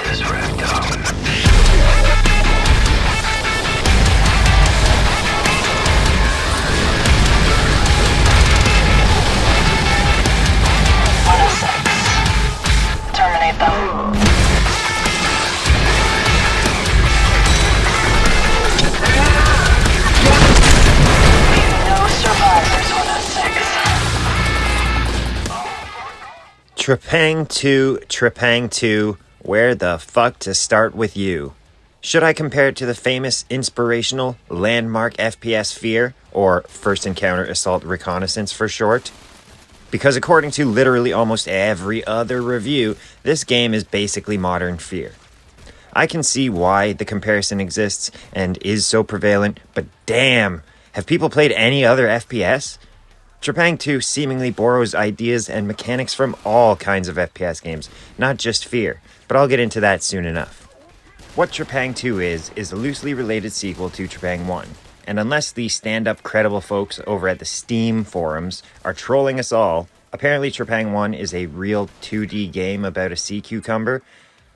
this rat down. Terminate them. No survivors, 106. TREPANG2, TREPANG2, where the fuck to start with you? Should I compare it to the famous, inspirational, landmark FPS Fear, or First Encounter Assault Reconnaissance for short? Because according to literally almost every other review, this game is basically modern Fear. I can see why the comparison exists and is so prevalent, but damn, have people played any other FPS? TREPANG2 seemingly borrows ideas and mechanics from all kinds of FPS games, not just Fear, but I'll get into that soon enough. What TREPANG2 is a loosely related sequel to TREPANG1. And unless the stand-up credible folks over at the Steam forums are trolling us all, apparently TREPANG1 is a real 2D game about a sea cucumber.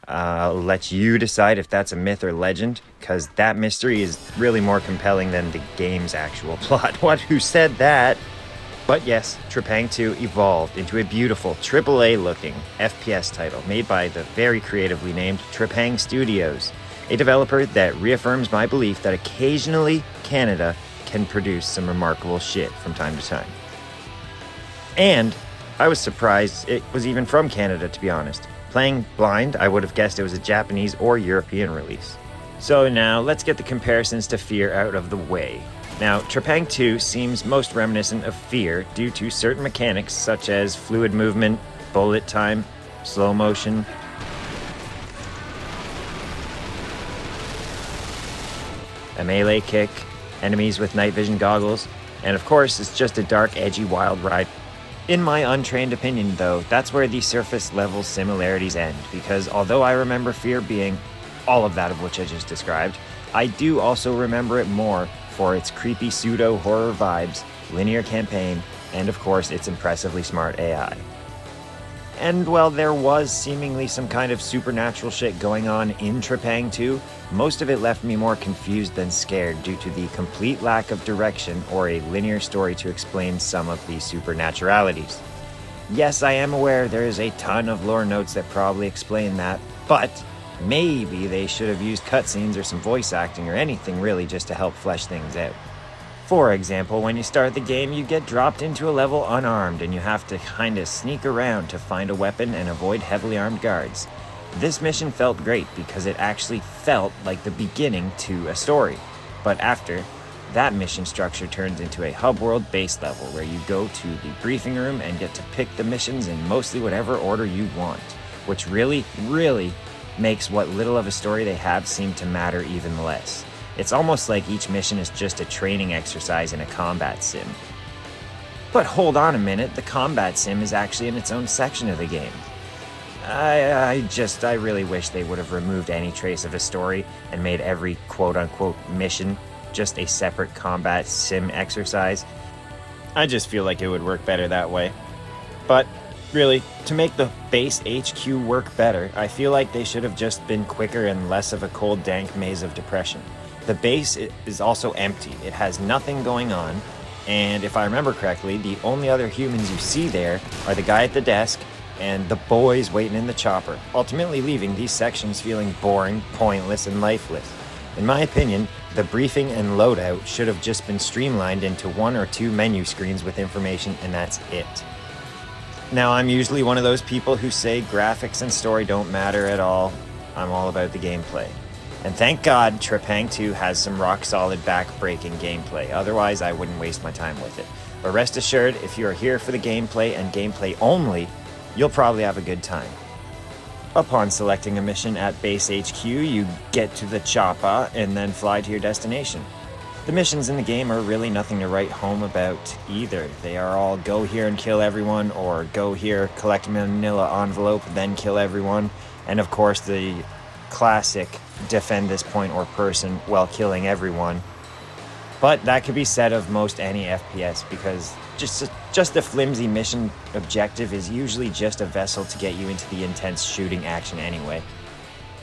I'll let you decide if that's a myth or legend, because that mystery is really more compelling than the game's actual plot. What? Who said that? But yes, TREPANG2 evolved into a beautiful AAA-looking FPS title made by the very creatively named Trepang Studios, a developer that reaffirms my belief that occasionally Canada can produce some remarkable shit from time to time. And I was surprised it was even from Canada, to be honest. Playing blind, I would have guessed it was a Japanese or European release. So now, let's get the comparisons to Fear out of the way. Now, TREPANG2 seems most reminiscent of Fear due to certain mechanics such as fluid movement, bullet time, slow motion, a melee kick, enemies with night vision goggles, and of course, it's just a dark, edgy, wild ride. In my untrained opinion, though, that's where the surface level similarities end, because although I remember Fear being all of that of which I just described, I do also remember it more for its creepy pseudo-horror vibes, linear campaign, and of course its impressively smart AI. And while there was seemingly some kind of supernatural shit going on in TREPANG2, most of it left me more confused than scared due to the complete lack of direction or a linear story to explain some of the supernaturalities. Yes, I am aware there is a ton of lore notes that probably explain that, but maybe they should have used cutscenes or some voice acting or anything really just to help flesh things out. For example, when you start the game, you get dropped into a level unarmed and you have to kinda sneak around to find a weapon and avoid heavily armed guards. This mission felt great because it actually felt like the beginning to a story. But after, that mission structure turns into a hub world base level where you go to the briefing room and get to pick the missions in mostly whatever order you want, which really makes what little of a story they have seem to matter even less. It's almost like each mission is just a training exercise in a combat sim. But hold on a minute, the combat sim is actually in its own section of the game. I really wish they would have removed any trace of a story and made every quote-unquote mission just a separate combat sim exercise. I just feel like it would work better that way. But really, to make the base HQ work better, I feel like they should have just been quicker and less of a cold, dank maze of depression. The base is also empty. It has nothing going on, and if I remember correctly, the only other humans you see there are the guy at the desk and the boys waiting in the chopper, ultimately leaving these sections feeling boring, pointless, and lifeless. In my opinion, the briefing and loadout should have just been streamlined into 1 or 2 menu screens with information, and that's it. Now, I'm usually one of those people who say graphics and story don't matter at all. I'm all about the gameplay. And thank God TREPANG2 has some rock-solid, back-breaking gameplay. Otherwise, I wouldn't waste my time with it. But rest assured, if you are here for the gameplay and gameplay only, you'll probably have a good time. Upon selecting a mission at Base HQ, you get to the chopper and then fly to your destination. The missions in the game are really nothing to write home about either. They are all go here and kill everyone, or go here, collect a manila envelope, then kill everyone. And of course the classic defend this point or person while killing everyone. But that could be said of most any FPS, because just a flimsy mission objective is usually just a vessel to get you into the intense shooting action anyway.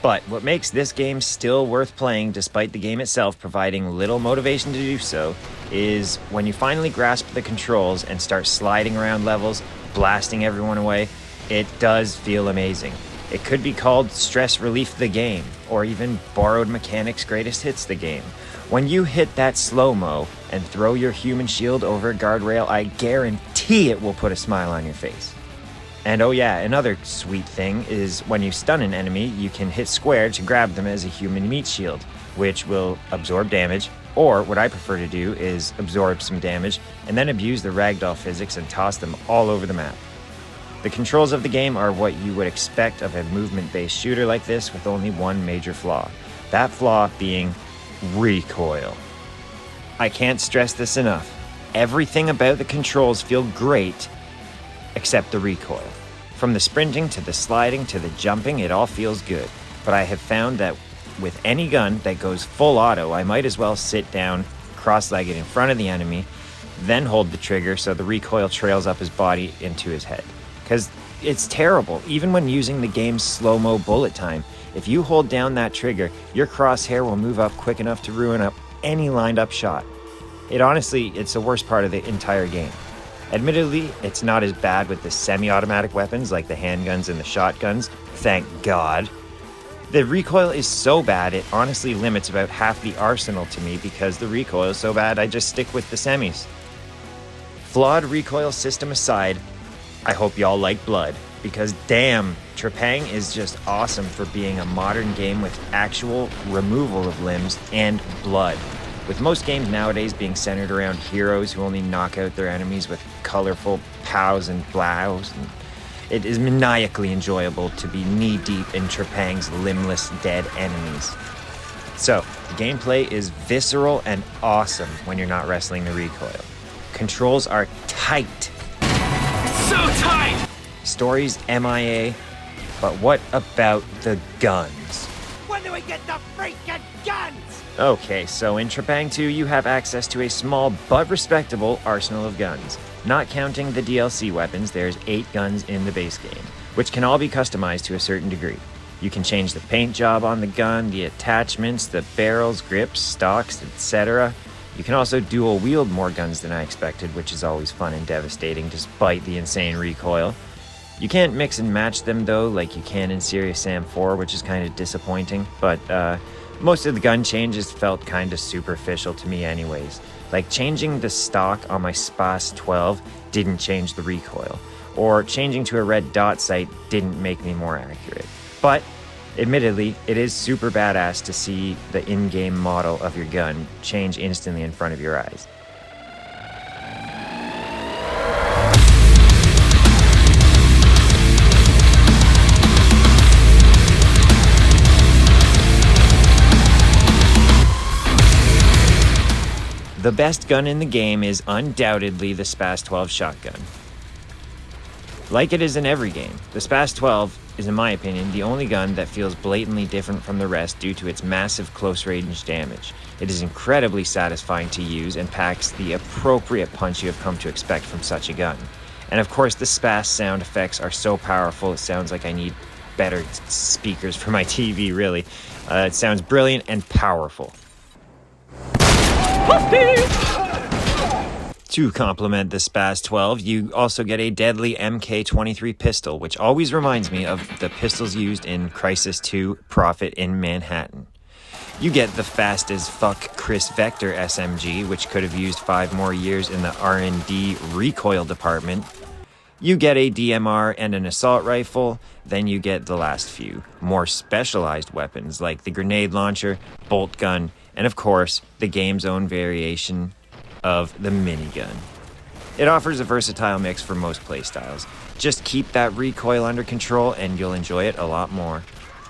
But what makes this game still worth playing, despite the game itself providing little motivation to do so, is when you finally grasp the controls and start sliding around levels, blasting everyone away, it does feel amazing. It could be called Stress Relief the Game, or even Borrowed Mechanics Greatest Hits the Game. When you hit that slow-mo and throw your human shield over a guardrail, I guarantee it will put a smile on your face. And oh yeah, another sweet thing is when you stun an enemy, you can hit square to grab them as a human meat shield, which will absorb damage, or what I prefer to do is absorb some damage and then abuse the ragdoll physics and toss them all over the map. The controls of the game are what you would expect of a movement-based shooter like this, with only one major flaw. That flaw being recoil. I can't stress this enough. Everything about the controls feel great, except the recoil. From the sprinting to the sliding to the jumping, it all feels good. But I have found that with any gun that goes full auto, I might as well sit down cross-legged in front of the enemy, then hold the trigger so the recoil trails up his body into his head. Because it's terrible. Even when using the game's slow-mo bullet time, if you hold down that trigger, your crosshair will move up quick enough to ruin up any lined-up shot. It's the worst part of the entire game. Admittedly, it's not as bad with the semi-automatic weapons like the handguns and the shotguns, thank God. The recoil is so bad, it honestly limits about half the arsenal to me because the recoil is so bad, I just stick with the semis. Flawed recoil system aside, I hope y'all like Blood, because damn, Trepang is just awesome for being a modern game with actual removal of limbs and blood. With most games nowadays being centered around heroes who only knock out their enemies with colorful pows and blows, it is maniacally enjoyable to be knee-deep in Trepang's limbless dead enemies. So, the gameplay is visceral and awesome when you're not wrestling the recoil. Controls are tight. So tight! Story's MIA, but what about the guns? When do we get the freaking guns? Okay, so in TREPANG2 you have access to a small but respectable arsenal of guns. Not counting the DLC weapons, there's 8 guns in the base game, which can all be customized to a certain degree. You can change the paint job on the gun, the attachments, the barrels, grips, stocks, etc. You can also dual wield more guns than I expected, which is always fun and devastating despite the insane recoil. You can't mix and match them though, like you can in Serious Sam 4, which is kind of disappointing, but most of the gun changes felt kind of superficial to me anyways. Like changing the stock on my SPAS 12 didn't change the recoil, or changing to a red dot sight didn't make me more accurate. But admittedly, it is super badass to see the in-game model of your gun change instantly in front of your eyes. The best gun in the game is undoubtedly the SPAS 12 shotgun. Like it is in every game, the SPAS 12 is, in my opinion, the only gun that feels blatantly different from the rest due to its massive close-range damage. It is incredibly satisfying to use and packs the appropriate punch you have come to expect from such a gun. And of course, the SPAS sound effects are so powerful, it sounds like I need better speakers for my TV, really. It sounds brilliant and powerful. To complement the SPAS 12, you also get a deadly MK23 pistol, which always reminds me of the pistols used in Crisis 2 Prophet in Manhattan. You get the fast as fuck Chris Vector SMG, which could have used 5 more years in the R&D recoil department. You get a DMR and an assault rifle, then you get the last few more specialized weapons like the grenade launcher, bolt gun, and of course, the game's own variation of the minigun. It offers a versatile mix for most playstyles. Just keep that recoil under control and you'll enjoy it a lot more.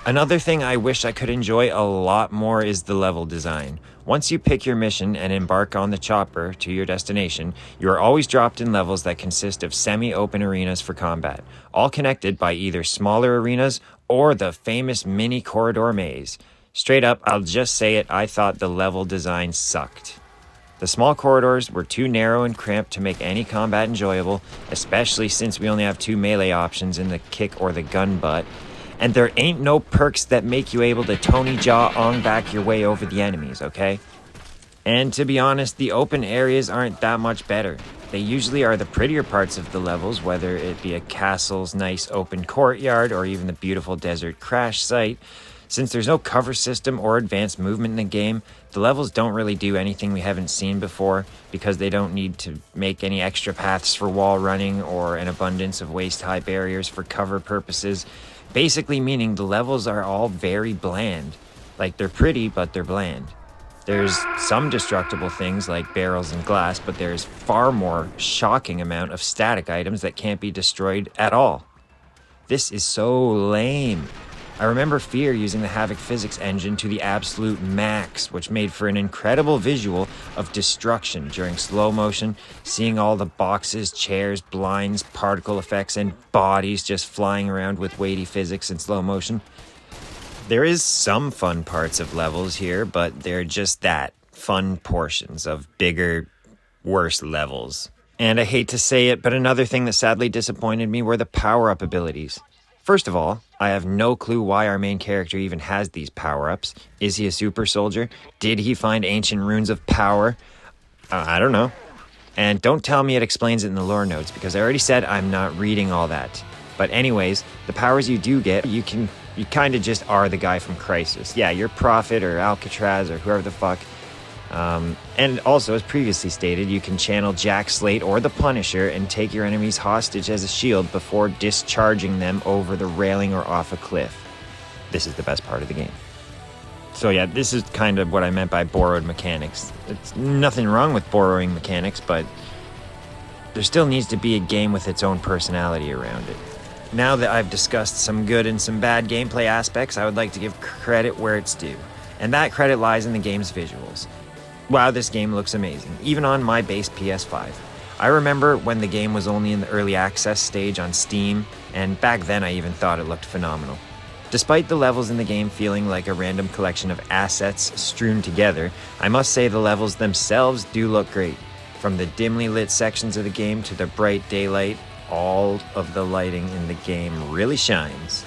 Another thing I wish I could enjoy a lot more is the level design. Once you pick your mission and embark on the chopper to your destination, you are always dropped in levels that consist of semi-open arenas for combat, all connected by either smaller arenas or the famous mini corridor maze. Straight up, I'll just say it, I thought the level design sucked. The small corridors were too narrow and cramped to make any combat enjoyable, especially since we only have 2 melee options in the kick or the gun butt. And there ain't no perks that make you able to Tony Jaw on back your way over the enemies, okay? And to be honest, the open areas aren't that much better. They usually are the prettier parts of the levels, whether it be a castle's nice open courtyard or even the beautiful desert crash site. Since there's no cover system or advanced movement in the game, the levels don't really do anything we haven't seen before because they don't need to make any extra paths for wall running or an abundance of waist-high barriers for cover purposes. Basically meaning the levels are all very bland. Like, they're pretty, but they're bland. There's some destructible things like barrels and glass, but there's far more shocking amount of static items that can't be destroyed at all. This is so lame. I remember Fear using the Havoc physics engine to the absolute max, which made for an incredible visual of destruction during slow motion, seeing all the boxes, chairs, blinds, particle effects, and bodies just flying around with weighty physics in slow motion. There is some fun parts of levels here, but they're just that, fun portions of bigger, worse levels. And I hate to say it, but another thing that sadly disappointed me were the power-up abilities. First of all, I have no clue why our main character even has these power-ups. Is he a super soldier? Did he find ancient runes of power? I don't know. And don't tell me it explains it in the lore notes, because I already said I'm not reading all that. But anyways, the powers you do get, you kind of just are the guy from Crisis. Yeah, you're Prophet or Alcatraz or whoever the fuck. And also, as previously stated, you can channel Jack Slate or the Punisher and take your enemies hostage as a shield before discharging them over the railing or off a cliff. This is the best part of the game. So yeah, this is kind of what I meant by borrowed mechanics. It's nothing wrong with borrowing mechanics, but there still needs to be a game with its own personality around it. Now that I've discussed some good and some bad gameplay aspects, I would like to give credit where it's due. And that credit lies in the game's visuals. Wow, this game looks amazing, even on my base PS5. I remember when the game was only in the early access stage on Steam, and back then I even thought it looked phenomenal. Despite the levels in the game feeling like a random collection of assets strewn together, I must say the levels themselves do look great. From the dimly lit sections of the game to the bright daylight, all of the lighting in the game really shines.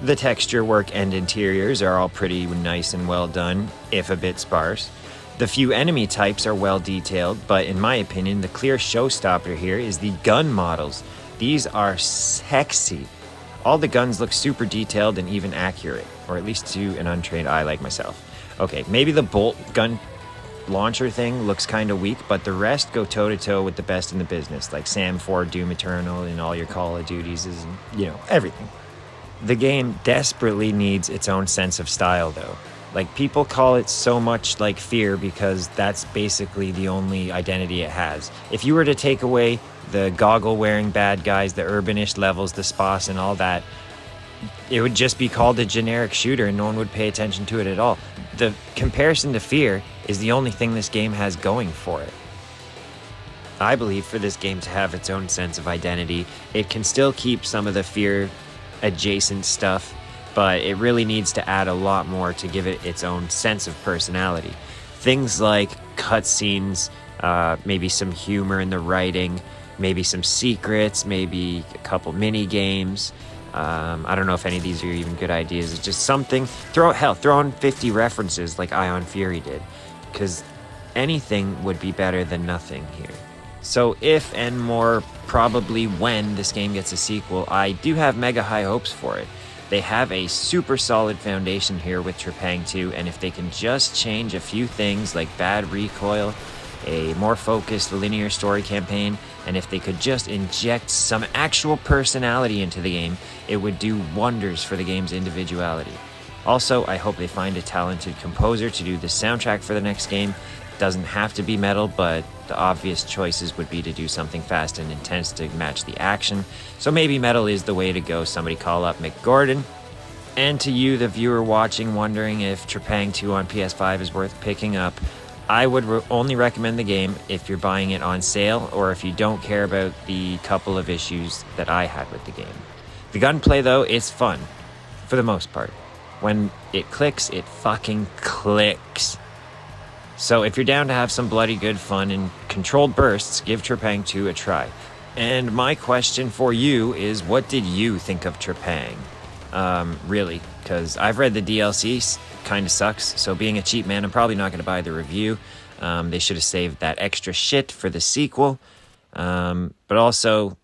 The texture work and interiors are all pretty nice and well done, if a bit sparse. The few enemy types are well detailed, but in my opinion, the clear showstopper here is the gun models. These are sexy. All the guns look super detailed and even accurate, or at least to an untrained eye like myself. Okay, maybe the bolt gun launcher thing looks kind of weak, but the rest go toe-to-toe with the best in the business, like Sam 4, Doom Eternal, and all your Call of Duties, and, everything. The game desperately needs its own sense of style, though. Like, people call it so much like Fear because that's basically the only identity it has. If you were to take away the goggle-wearing bad guys, the urbanish levels, the spas, and all that, it would just be called a generic shooter and no one would pay attention to it at all. The comparison to Fear is the only thing this game has going for it. I believe for this game to have its own sense of identity, it can still keep some of the Fear adjacent stuff, but it really needs to add a lot more to give it its own sense of personality. Things like cutscenes, maybe some humor in the writing, maybe some secrets, maybe a couple mini games. I don't know if any of these are even good ideas. It's just something. Throw in 50 references like Ion Fury did, because anything would be better than nothing here. So if, and more probably when, this game gets a sequel, I do have mega high hopes for it. They have a super solid foundation here with TREPANG2, and if they can just change a few things like bad recoil, a more focused linear story campaign, and if they could just inject some actual personality into the game, it would do wonders for the game's individuality. Also, I hope they find a talented composer to do the soundtrack for the next game. Doesn't have to be metal, but the obvious choices would be to do something fast and intense to match the action. So maybe metal is the way to go. Somebody call up Mick Gordon. And to you, the viewer watching, wondering if TREPANG2 on PS5 is worth picking up, I would only recommend the game if you're buying it on sale or if you don't care about the couple of issues that I had with the game. The gunplay, though, is fun, for the most part. When it clicks, it fucking clicks. So if you're down to have some bloody good fun and controlled bursts, give TREPANG2 a try. And my question for you is, what did you think of Trepang? Really, because I've read the DLC, kind of sucks, so being a cheap man, I'm probably not going to buy the review. They should have saved that extra shit for the sequel. But also,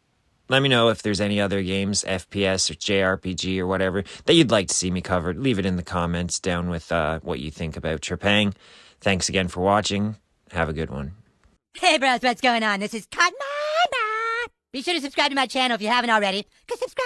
let me know if there's any other games, FPS or JRPG or whatever, that you'd like to see me covered. Leave it in the comments down with what you think about Trepang. Thanks again for watching. Have a good one. Hey bros, what's going on? This is Cotton. Be sure to subscribe to my channel if you haven't already, because subscribe